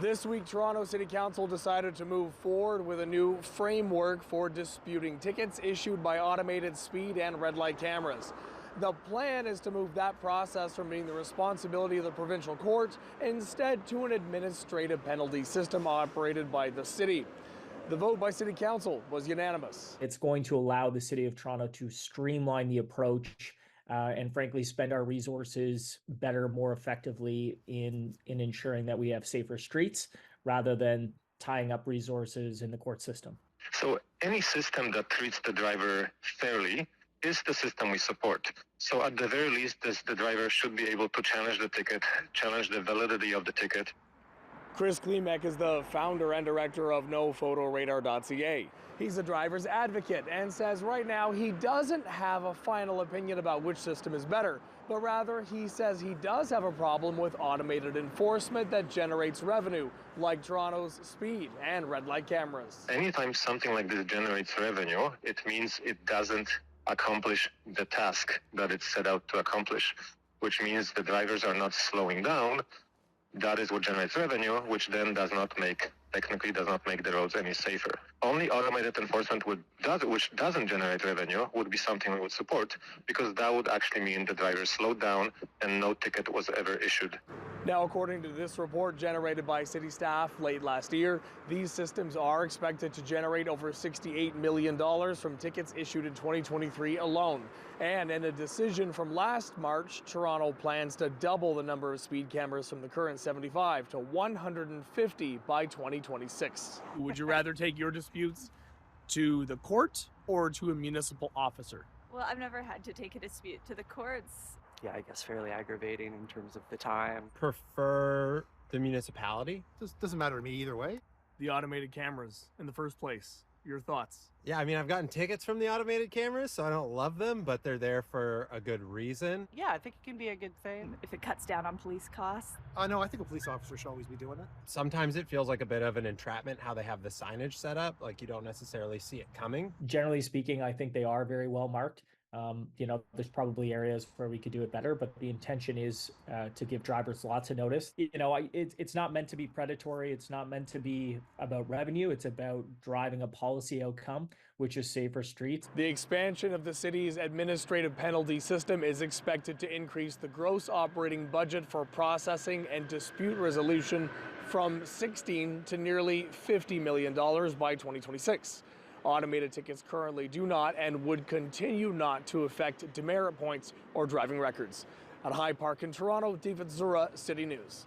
This week, Toronto City Council decided to move forward with a new framework for disputing tickets issued by automated speed and red light cameras. The plan is to move that process from being the responsibility of the provincial court instead to an administrative penalty system operated by the city. The vote by City Council was unanimous. It's going to allow the City of Toronto to streamline the approach and frankly spend our resources better, more effectively in ensuring that we have safer streets rather than tying up resources in the court system. So any system that treats the driver fairly is the system we support. So at the very least, the driver should be able to challenge the ticket, challenge the validity of the ticket. Chris Klimek is the founder and director of NoPhotoRadar.ca. He's a driver's advocate and says right now he doesn't have a final opinion about which system is better, but rather he says he does have a problem with automated enforcement that generates revenue, like Toronto's speed and red light cameras. Anytime something like this generates revenue, it means it doesn't accomplish the task that it's set out to accomplish, which means the drivers are not slowing down. That is what generates revenue, which then technically does not make the roads any safer. Only automated enforcement which doesn't generate revenue would be something we would support, because that would actually mean the drivers slowed down and no ticket was ever issued. Now, according to this report generated by city staff late last year, these systems are expected to generate over $68 million from tickets issued in 2023 alone. And in a decision from last March, Toronto plans to double the number of speed cameras from the current 75 to 150 by 2026. Would you rather take your disputes to the court or to a municipal officer? Well, I've never had to take a dispute to the courts. Yeah, I guess fairly aggravating in terms of the time. Prefer the municipality. Doesn't matter to me either way. The automated cameras in the first place. Your thoughts? Yeah, I mean, I've gotten tickets from the automated cameras, so I don't love them, but they're there for a good reason. Yeah, I think it can be a good thing. If it cuts down on police costs. No, I think a police officer should always be doing it. Sometimes it feels like a bit of an entrapment how they have the signage set up, like you don't necessarily see it coming. Generally speaking, I think they are very well marked. There's probably areas where we could do it better, but the intention is to give drivers lots of notice. It's not meant to be predatory. It's not meant to be about revenue. It's about driving a policy outcome, which is safer streets. The expansion of the city's administrative penalty system is expected to increase the gross operating budget for processing and dispute resolution from $16 to nearly $50 million by 2026. Automated tickets currently do not and would continue not to affect demerit points or driving records. At High Park in Toronto, David Zura, City News.